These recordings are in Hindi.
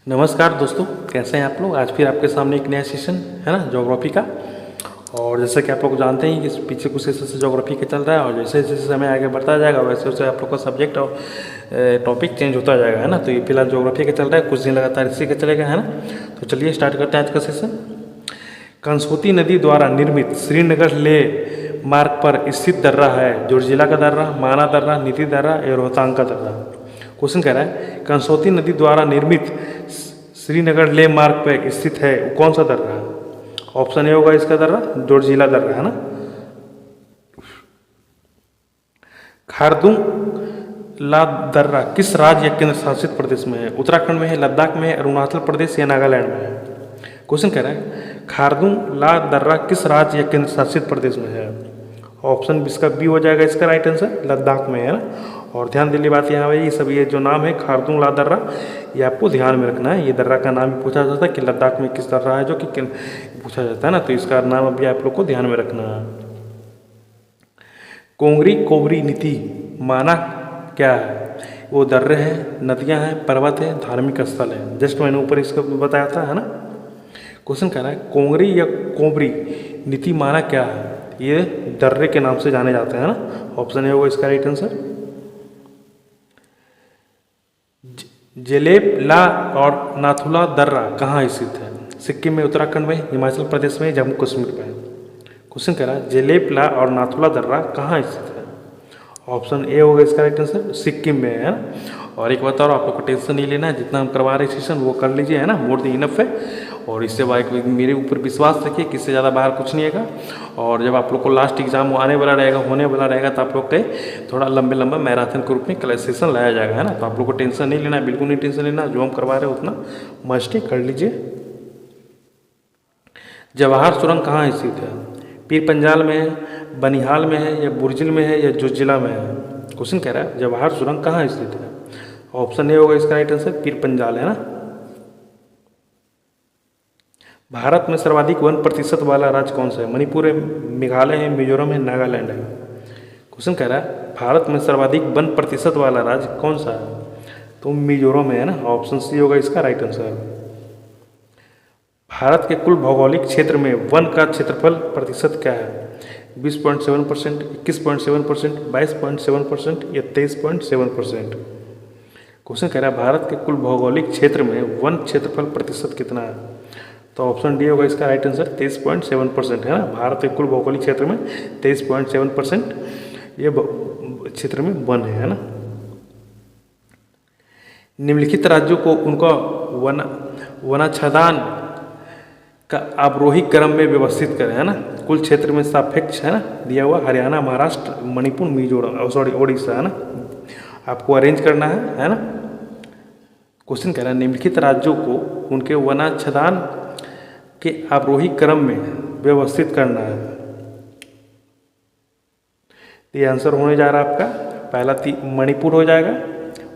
नमस्कार दोस्तों, कैसे हैं आप लोग। आज फिर आपके सामने एक नया सेशन है ना ज्योग्राफी का। और जैसे कि आप लोग जानते हैं कि पीछे कुछ सेशन से ज्योग्राफी का चल रहा है और जैसे जैसे समय आगे बढ़ता जाएगा वैसे वैसे आप लोग का सब्जेक्ट और टॉपिक चेंज होता जाएगा, है ना। तो ये फिलहाल ज्योग्राफी का चल रहा है, कुछ दिन लगातार इसी का चलेगा, है ना। तो चलिए स्टार्ट करते हैं आज का सेशन। कंसोती नदी द्वारा निर्मित श्रीनगर ले मार्ग पर स्थित दर्रा है जोजिला का दर्रा, माना दर्रा, नीति दर्रा या रोहतांग का दर्रा। क्वेश्चन कह रहा है कंसोती नदी द्वारा निर्मित श्रीनगर ले मार्ग पर स्थित है वो कौन सा दर्रा है। ऑप्शन ए होगा इसका दर्रा जोजिला दर्रा, है ना। खारदुंग ला दर्रा किस राज्य या केंद्र शासित प्रदेश में है। उत्तराखंड में है, लद्दाख में है, अरुणाचल प्रदेश या नागालैंड में है। क्वेश्चन कह रहा है खारदुंग ला दर्रा किस राज्य या केंद्र शासित प्रदेश में है। ऑप्शन इसका बी हो जाएगा इसका राइट आंसर, लद्दाख में, है ना। और ध्यान देने वाली बात यहाँ है ये सब ये जो नाम है खारदुंग ला दर्रा ये आपको ध्यान में रखना है। ये दर्रा का नाम भी पूछा जाता है कि लद्दाख में किस दर्रा है जो कि पूछा जाता है ना, तो इसका नाम अभी आप लोग को ध्यान में रखना है। कोंगरी कोबरी नीति माना क्या है। वो दर्रे हैं, नदियाँ हैं, पर्वत है, धार्मिक स्थल है। जस्ट मैंने ऊपर इसका बताया था, है ना। क्वेश्चन कह रहा है कोंगरी या कोबरी नीति माना क्या है। ये दर्रे के नाम से जाने जाते हैं, ना। ऑप्शन ए होगा इसका राइट आंसर। जेलेब ला और नाथुला दर्रा कहाँ स्थित है। सिक्किम में, उत्तराखंड में, हिमाचल प्रदेश में, जम्मू कश्मीर में। क्वेश्चन कह रहा है जेलेब ला और नाथुला दर्रा कहाँ स्थित है। ऑप्शन ए होगा इसका राइट आंसर, सिक्किम में, है ना। और एक बात और, आप लोग को टेंशन नहीं लेना है, जितना हम करवा रहे सेशन वो कर लीजिए, है ना। मोर देन इनफ है। और इससे बाहर मेरे ऊपर विश्वास रखिए कि इससे ज़्यादा बाहर कुछ नहीं है। और जब आप लोग को लास्ट एग्जाम आने वाला रहेगा, होने वाला रहेगा, तो आप लोग के थोड़ा लंबे मैराथन के रूप में क्लास सेशन लाया जाएगा, है ना। तो आप लोग को टेंशन नहीं लेना है, बिल्कुल नहीं टेंशन लेना। जो हम करवा रहे हैं उतना मस्ट कर लीजिए। जवाहर सुरंग कहाँ स्थित है। पीर पंजाल में है, बनिहाल में है, या बुर्जिल में है, या जोजिला में है। क्वेश्चन कह रहा है जवाहर सुरंग कहाँ स्थित है। ऑप्शन ए होगा इसका राइट आंसर, पीर पंजाल, है ना। भारत में सर्वाधिक 1% वाला राज्य कौन सा है। मणिपुर है, मेघालय है, मिजोरम है, नागालैंड है। क्वेश्चन कह रहा है भारत में सर्वाधिक 1% वाला राज्य कौन सा है। तो मिजोरम है ना। ऑप्शन सी होगा इसका राइट आंसर। भारत के कुल भौगोलिक क्षेत्र में वन का क्षेत्रफल प्रतिशत क्या है। 20.7%, 21.7%, 22.7% या 23.7%। क्वेश्चन कह रहा है भारत के कुल भौगोलिक क्षेत्र में वन क्षेत्रफल प्रतिशत कितना है। तो ऑप्शन डी होगा इसका राइट आंसर, 23.7%, है ना। भारत के कुल भौगोलिक क्षेत्र में 23.7% ये क्षेत्र में वन है ना। निम्नलिखित राज्यों को उनका वनाच्छादन का अवरोही क्रम में व्यवस्थित करें, है ना। कुल क्षेत्र में सापेक्ष, है ना, दिया हुआ हरियाणा, महाराष्ट्र, मणिपुर, मिजोरम, सॉरी ओडिशा, है ना। आपको अरेंज करना है ना। क्वेश्चन कह रहा है निम्नलिखित राज्यों को उनके वनाच्छादन के अवरोही क्रम में व्यवस्थित करना है। ये आंसर होने जा रहा है आपका पहला मणिपुर हो जाएगा,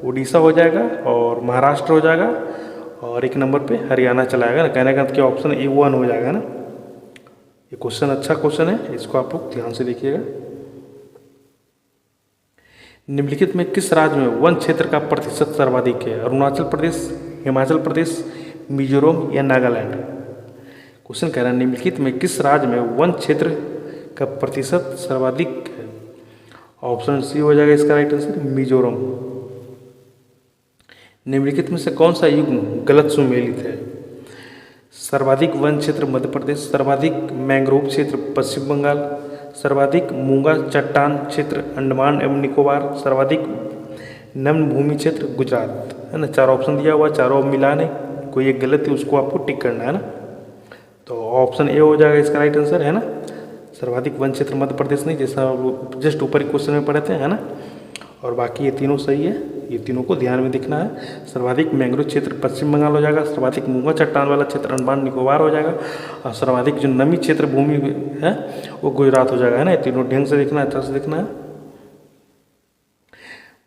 उड़ीसा हो जाएगा और महाराष्ट्र हो जाएगा और एक नंबर पे हरियाणा चला जाएगा ना। कहने का क्या ऑप्शन ए 1 हो जाएगा ना। ये क्वेश्चन अच्छा क्वेश्चन है, इसको आप लोग ध्यान से देखिएगा। निम्नलिखित में किस राज्य में वन क्षेत्र का प्रतिशत सर्वाधिक है। अरुणाचल प्रदेश, हिमाचल प्रदेश, मिजोरम या नागालैंड। क्वेश्चन कह रहा है निम्नलिखित में किस राज्य में वन क्षेत्र का प्रतिशत सर्वाधिक है। ऑप्शन सी हो जाएगा इसका राइट आंसर, मिजोरम। निम्नलिखित में से कौन सा युग्म गलत सुमेलित है। सर्वाधिक वन क्षेत्र मध्य प्रदेश, सर्वाधिक मैंग्रोव क्षेत्र पश्चिम बंगाल, सर्वाधिक मूंगा चट्टान क्षेत्र अंडमान एवं निकोबार, सर्वाधिक नम्न भूमि क्षेत्र गुजरात, है ना। 4 ऑप्शन दिया हुआ, चारों मिलान है, कोई एक गलत है उसको आपको टिक करना है ना। तो ऑप्शन ए हो जाएगा इसका राइट आंसर, है ना। सर्वाधिक वन क्षेत्र मध्य प्रदेश नहीं, जैसा जस्ट ऊपर ही क्वेश्चन में पढ़े थे, है ना। और बाकी ये तीनों सही है, ये तीनों को ध्यान में दिखना है। सर्वाधिक मैंग्रोव क्षेत्र पश्चिम बंगाल हो जाएगा, सर्वाधिक मूंगा चट्टान वाला क्षेत्र अंडमान निकोबार हो जाएगा और सर्वाधिक जो नमी क्षेत्र भूमि है वो गुजरात हो जाएगा, है ना। ये तीनों ढंग से देखना है, अच्छा से देखना है।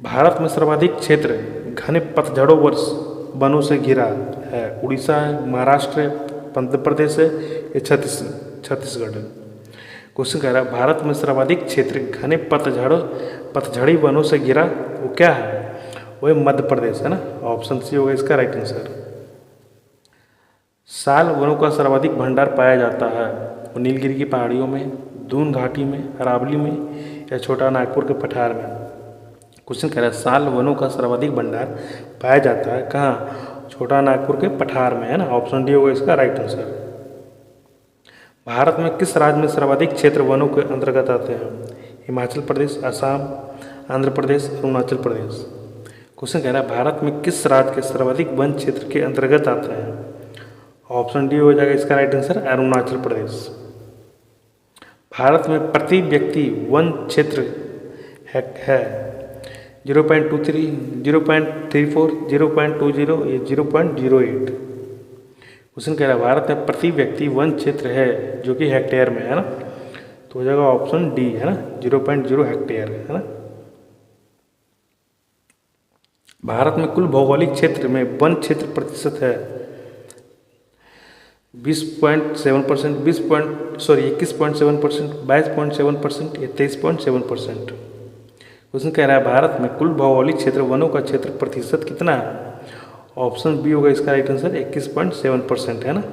भारत में सर्वाधिक क्षेत्र घने पतझड़ों वर्ष वनों से घिरा है। उड़ीसा है, महाराष्ट्र है, मध्य प्रदेश है, या छत्तीसगढ़ है। क्वेश्चन कह रहा है भारत में सर्वाधिक क्षेत्र घने पतझड़ी वनों से घिरा वो क्या है। वो है मध्य प्रदेश, है ना। ऑप्शन सी होगा इसका राइट आंसर। साल वनों का सर्वाधिक भंडार पाया जाता है वो नीलगिरी की पहाड़ियों में, दून घाटी में, अरावली में या छोटा नागपुर के पठार में। क्वेश्चन कह रहा है साल वनों का सर्वाधिक भंडार पाया जाता है कहाँ? छोटा नागपुर के पठार में, है ना। ऑप्शन डी होगा इसका राइट आंसर। भारत में किस राज्य में सर्वाधिक क्षेत्र वनों के अंतर्गत आते हैं? हिमाचल प्रदेश, असम, आंध्र प्रदेश, अरुणाचल प्रदेश। क्वेश्चन कह रहा है भारत में किस राज्य के सर्वाधिक वन क्षेत्र के अंतर्गत आते हैं? ऑप्शन डी हो जाएगा इसका राइट आंसर, अरुणाचल प्रदेश। भारत में प्रति व्यक्ति वन क्षेत्र है 0.23, 0.34, 0.20 या 0.08। क्वेश्चन कह रहा है भारत में प्रति व्यक्ति वन क्षेत्र है जो कि हेक्टेयर में है ना, तो हो जाएगा ऑप्शन डी, है ना, 0.0 हेक्टेयर, है ना। भारत में कुल भौगोलिक क्षेत्र में वन क्षेत्र प्रतिशत है 20.7%, 21.7%, 22.7% या 23.7%। क्वेश्चन कह रहा है भारत में कुल भौगोलिक क्षेत्र वनों का क्षेत्र प्रतिशत कितना है? ऑप्शन बी होगा इसका राइट आंसर, 21.7%, है ना।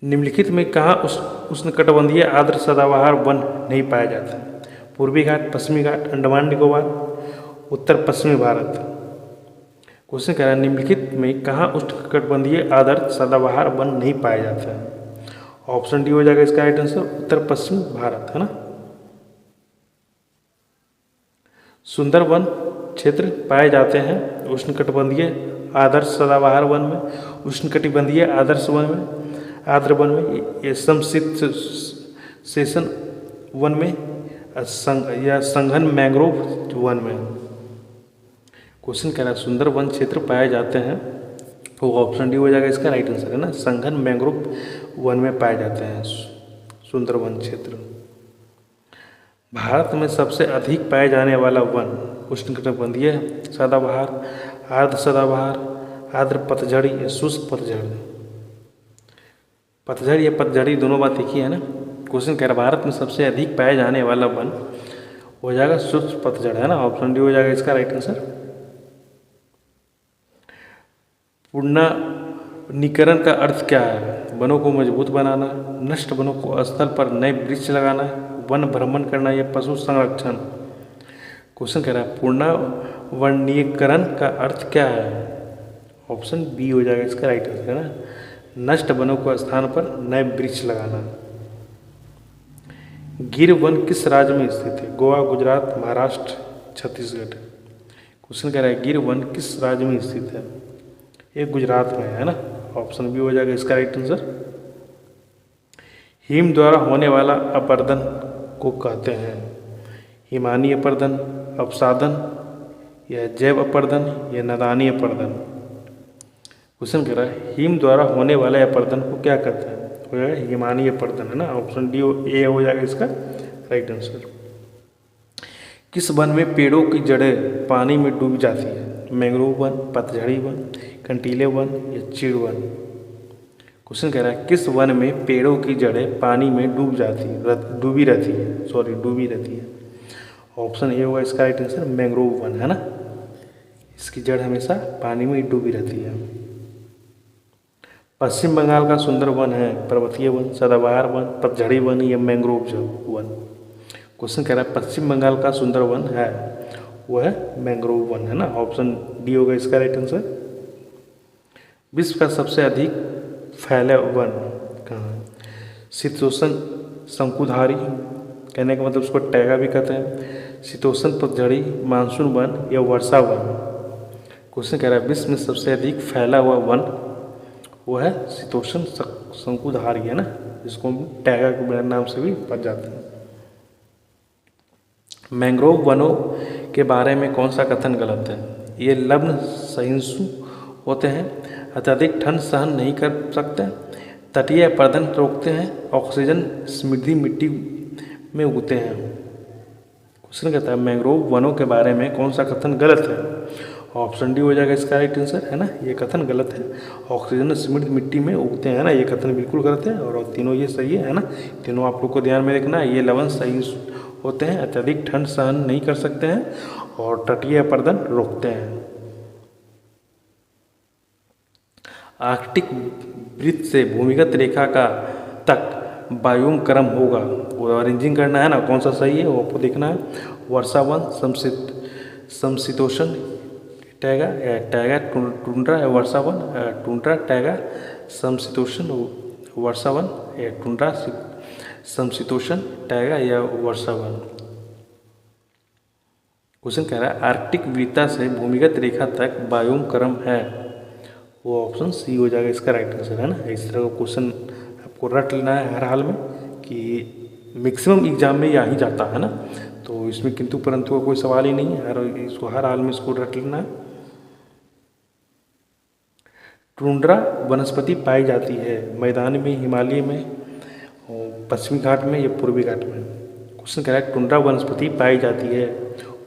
निम्नलिखित में कहाँ उष्णकटिबंधीय आर्द्र सदाबहार वन नहीं पाया जाता? पूर्वी घाट, पश्चिमी घाट, अंडमान निकोबार, उत्तर पश्चिमी भारत। क्वेश्चन कह रहा है निम्नलिखित में कहाँ उष्णकटिबंधीय आर्द्र सदाबहार वन नहीं पाया जाता है? ऑप्शन डी हो जाएगा इसका राइट आंसर, उत्तर पश्चिमी भारत, है ना। सुंदरवन क्षेत्र पाए जाते हैं उष्णकटिबंधीय आदर्श सदाबहार वन में, उष्णकटिबंधीय आदर्श वन में, आर्द्र वन में, ये समशीतोष्ण वन में या संघन मैंग्रोव वन में। क्वेश्चन कह रहा है सुंदर वन क्षेत्र पाए जाते हैं, वो ऑप्शन डी हो जाएगा इसका राइट आंसर, है ना। संघन मैंग्रोव वन में पाए जाते हैं सुंदर वन क्षेत्र। भारत में सबसे अधिक पाए जाने वाला वन उष्णकटिबंधीय सदाबहार, आर्द्र सदाबहार, आर्द्र पतझड़ी या शुष्क पतझड़। पतझड़ या पतझड़ी दोनों बात एक ही है ना। क्वेश्चन कह रहा है भारत में सबसे अधिक पाए जाने वाला वन हो जाएगा शुष्क पतझड़, है ना। ऑप्शन डी हो जाएगा इसका राइट आंसर। पुनर्वनीकरण का अर्थ क्या है? वनों को मजबूत बनाना, नष्ट वनों को स्थल पर नए वृक्ष लगाना, वन भ्रमण करना या पशु संरक्षण। क्वेश्चन कह रहा है पुनर्वनीकरण का अर्थ क्या है? ऑप्शन बी हो जाएगा इसका राइट आंसर, है ना। नष्ट वनों को स्थान पर नए वृक्ष लगाना। गिर वन किस राज्य में स्थित है? गोवा, गुजरात, महाराष्ट्र, छत्तीसगढ़। क्वेश्चन कह रहा है गिर वन किस राज्य में स्थित है? ये गुजरात में है ना। ऑप्शन बी हो जाएगा इसका राइट आंसर। हिम द्वारा होने वाला अपर्दन को कहते हैं हिमानी अपर्दन, अपसादन या जैव अपर्दन या नदानी अपर्दन। क्वेश्चन कह रहा है हिम द्वारा होने वाले अपर्दन को क्या कहते हैं? हो जाएगा हिमानी अपर्दन, है ना। ऑप्शन डी ए हो जाएगा इसका राइट आंसर। किस वन में पेड़ों की जड़ें पानी में डूब जाती है? मैंग्रोव वन, पतझड़ी वन, कंटीले वन या चीड़ वन। क्वेश्चन कह रहा है किस वन में पेड़ों की जड़ें पानी में डूबी रहती है। ऑप्शन ए होगा इसका राइट आंसर, मैंग्रोव वन, है ना। इसकी जड़ हमेशा पानी में डूबी रहती है। पश्चिम बंगाल का सुंदर वन है पर्वतीय वन, सदाबहार वन, पतझड़ी वन या मैंग्रोव वन। क्वेश्चन कह रहा है पश्चिम बंगाल का सुंदर वन है वो है मैंग्रोव वन, है ना। ऑप्शन डी होगा इसका राइट आंसर। विश्व का सबसे अधिक फैले वन कहाँ है? शीतोष्ण शंकुधारी, कहने का मतलब उसको टैगा भी कहते हैं, शीतोष्ण पतझड़ी, मानसून वन या वर्षा वन। क्वेश्चन कह रहा है विश्व में सबसे अधिक फैला हुआ वन वो है शीतोष्ण शंकुधारी, है ना, जिसको हम टैगा के नाम से भी पढ़ जाते हैं। मैंग्रोव वनों के बारे में कौन सा कथन गलत है? ये लवण सहिष्णु होते हैं, अत्यधिक ठंड सहन नहीं कर सकते, तटीय अपर्दन रोकते हैं, ऑक्सीजन समृद्धि मिट्टी में उगते हैं। क्वेश्चन कहता है मैंग्रोव वनों के बारे में कौन सा कथन गलत है? ऑप्शन डी हो जाएगा इसका राइट आंसर, है ना। ये कथन गलत है। ऑक्सीजन समृद्ध मिट्टी में उगते हैं ना, ये कथन बिल्कुल गलत है। और तीनों ये सही है ना। तीनों आप लोग को ध्यान में रखना है। ये लवण सहिष्णु होते हैं, अत्यधिक ठंड सहन नहीं कर सकते हैं और तटीय अपर्दन रोकते हैं। आर्कटिक वृत्त से भूमिगत रेखा का तक वायुम क्रम होगा। वो अरेंजिंग करना है ना, कौन सा सही है वो आपको देखना है। वर्षावन समशीतोष्ण टैगा टैगा टुंड्रा वर्षावन टुंड्रा टैगा समशीतोष्ण वर्षावन या टुंड्रा समशीतोष्ण टैगा या वर्षावन। क्वेश्चन कह रहा है आर्कटिक वृत्ता से भूमिगत रेखा तक वायुम क्रम है, वो ऑप्शन सी हो जाएगा इसका राइट आंसर, है ना। इस तरह का क्वेश्चन आपको रट लेना है हर हाल में कि मैक्सिमम एग्जाम में यही जाता है ना, तो इसमें किंतु परंतु का कोई सवाल ही नहीं है, इसको हर हाल में इसको रट लेना है। टुंड्रा वनस्पति पाई जाती है मैदान में, हिमालय में, पश्चिमी घाट में या पूर्वी घाट में। क्वेश्चन कह रहा है टुंड्रा वनस्पति पाई जाती है,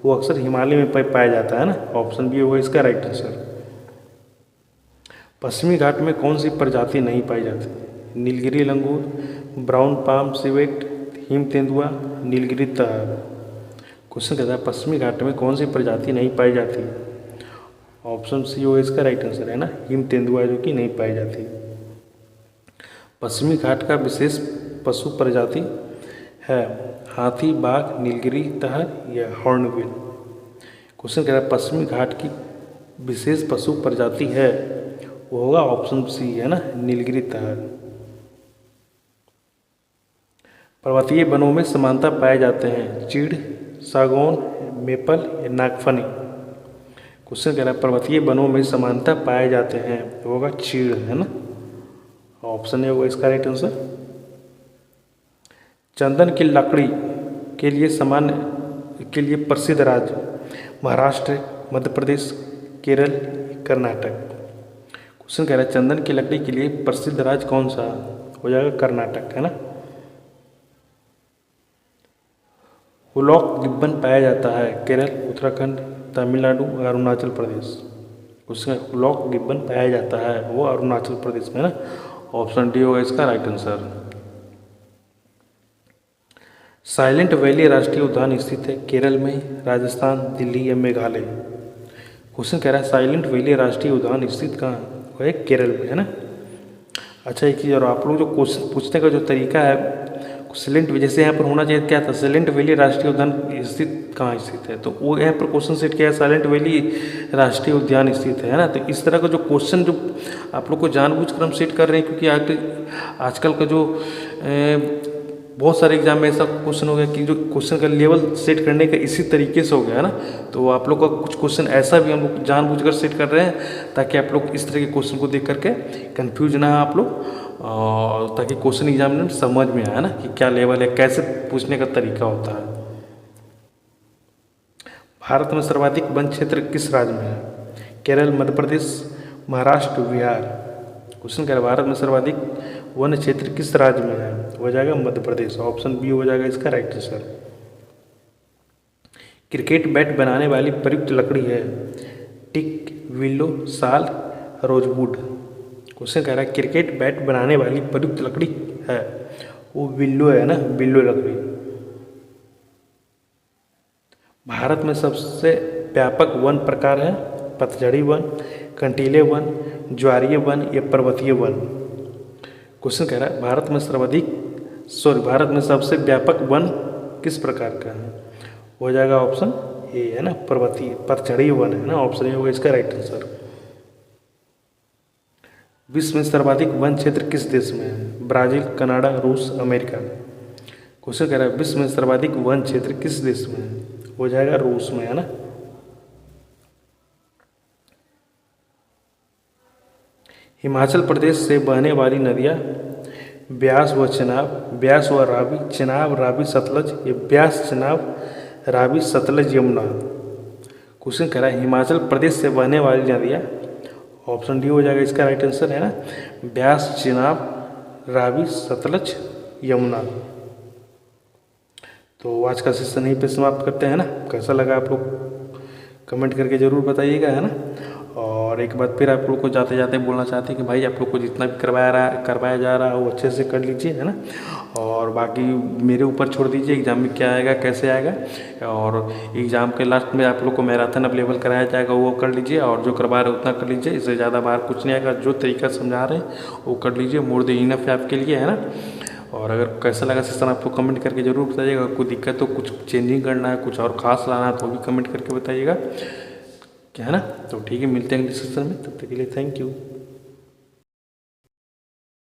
वो अक्सर हिमालय में पाया जाता है ना, ऑप्शन बी होगा इसका राइट आंसर। पश्चिमी घाट में कौन सी प्रजाति नहीं पाई जाती? नीलगिरी लंगूर, ब्राउन पाम सिवेट, हिम तेंदुआ, नीलगिरी तहर। क्वेश्चन कहता है पश्चिमी घाट में कौन सी प्रजाति नहीं पाई जाती? ऑप्शन सी होगा इसका राइट आंसर, है ना, हिम तेंदुआ जो कि नहीं पाई जाती। पश्चिमी घाट का विशेष पशु प्रजाति है हाथी, बाघ, नीलगिरी तहर या हॉर्नबिल। क्वेश्चन कह रहा है पश्चिमी घाट की विशेष पशु प्रजाति है, वो होगा ऑप्शन सी, है ना, नीलगिरी तहर। पर्वतीय वनों में समानता पाए जाते हैं चीड़, सागौन, मेपल या नागफनी। क्वेश्चन कह रहा है पर्वतीय वनों में समानता पाए जाते हैं, वो होगा चीड़, है ना, ऑप्शन ए होगा इसका राइट आंसर। चंदन की लकड़ी के लिए प्रसिद्ध राज्य महाराष्ट्र, मध्य प्रदेश, केरल, कर्नाटक। क्वेश्चन कह रहा है चंदन की लकड़ी के लिए प्रसिद्ध राज्य कौन सा? हो जाएगा कर्नाटक, है ना। हुलॉक गिब्बन पाया जाता है Kerala, Uttarakhand, Tamil Nadu, Arunachal Pradesh. Question hoolock Gibbon पाया जाता है वो अरुणाचल प्रदेश में, है ना, ऑप्शन डी होगा इसका राइट आंसर। साइलेंट वैली राष्ट्रीय उद्यान स्थित है केरल में, राजस्थान, दिल्ली या मेघालय। क्वेश्चन कह रहा है साइलेंट वैली राष्ट्रीय उद्यान स्थित कहाँ है? केरल में, है ना। अच्छा एक चीज़ और, आप लोग जो क्वेश्चन पूछने का जो तरीका है साइलेंट, जैसे यहाँ पर होना चाहिए क्या था, साइलेंट वैली राष्ट्रीय उद्यान स्थित कहाँ स्थित है, तो वो यहाँ पर क्वेश्चन सेट किया है साइलेंट वैली राष्ट्रीय उद्यान स्थित है ना। तो इस तरह का जो क्वेश्चन जो आप लोग को जानबूझकर हम सेट कर रहे हैं, क्योंकि आजकल का जो बहुत सारे एग्जाम में ऐसा क्वेश्चन हो गया कि जो क्वेश्चन का लेवल सेट करने का इसी तरीके से हो गया है ना, तो आप लोग का कुछ क्वेश्चन ऐसा भी हम लोग जानबूझकर सेट कर रहे हैं ताकि आप लोग इस तरह के क्वेश्चन को देख करके कंफ्यूज ना हो आप लोग, ताकि क्वेश्चन एग्जाम में समझ में आए ना कि क्या लेवल है, कैसे पूछने का तरीका होता है। भारत में सर्वाधिक वन क्षेत्र किस राज्य में है? केरल, मध्य प्रदेश, महाराष्ट्र, बिहार। क्वेश्चन कह रहा है भारत में सर्वाधिक वन क्षेत्र किस राज्य में है? हो जाएगा मध्य प्रदेश, ऑप्शन बी हो जाएगा इसका राइट आंसर। क्रिकेट बैट बनाने वाली प्रयुक्त लकड़ी है टिक, विल्लो, साल, रोजवुड। क्वेश्चन कह रहा है क्रिकेट बैट बनाने वाली प्रयुक्त लकड़ी है, वो विल्लो है ना, विल्लो लकड़ी। भारत में सबसे व्यापक वन प्रकार है पतझड़ी वन, कंटीले वन, ज्वारीय वन या पर्वतीय वन। क्वेश्चन कह रहा है भारत में सबसे व्यापक वन किस प्रकार का है? हो जाएगा ऑप्शन ए, है ना, पर्वतीय पतझड़ी वन, है ना, ऑप्शन ए होगा इसका राइट आंसर। विश्व में सर्वाधिक वन क्षेत्र किस देश में है? ब्राजील, कनाडा, रूस, अमेरिका। क्वेश्चन कह रहा है विश्व में सर्वाधिक वन क्षेत्र किस देश में है? हो जाएगा रूस में, है ना। हिमाचल प्रदेश से बहने वाली नदियाँ ब्यास व चेनाब, ब्यास व रावी, चेनाब, रावी, सतलज, या ब्यास, चेनाब, रावी, सतलज, यमुना। क्वेश्चन कह रहा है हिमाचल प्रदेश से बहने वाली नदियाँ, ऑप्शन डी हो जाएगा इसका राइट आंसर, है ना, ब्यास, चेनाब, रावी, सतलज, यमुना। तो आज का सेशन यहीं पे समाप्त करते हैं ना। कैसा लगा आप लोग कमेंट करके ज़रूर बताइएगा, है ना। और एक बात फिर आप लोग को जाते जाते बोलना चाहते हैं कि भाई आप लोग को जितना भी करवाया जा रहा है वो अच्छे से कर लीजिए, है ना। और बाकी मेरे ऊपर छोड़ दीजिए एग्ज़ाम में क्या आएगा कैसे आएगा। और एग्ज़ाम के लास्ट में आप लोग को मैराथन अवेलेबल कराया जाएगा, वो कर लीजिए, और जो करवा रहे उतना कर लीजिए, इससे ज़्यादा बाहर कुछ नहीं आएगा। जो तरीका समझा रहे हैं वो कर लीजिए, मोर देन इनफ है आपके लिए, है ना। और अगर कैसा लगा सेशन आपको कमेंट करके ज़रूर बताइएगा। कोई दिक्कत तो कुछ चेंजिंग करना है, कुछ और खास लाना है तो भी कमेंट करके बताइएगा, क्या है ना। तो ठीक है, मिलते हैं अगले सेशन में, तब तक के लिए थैंक यू।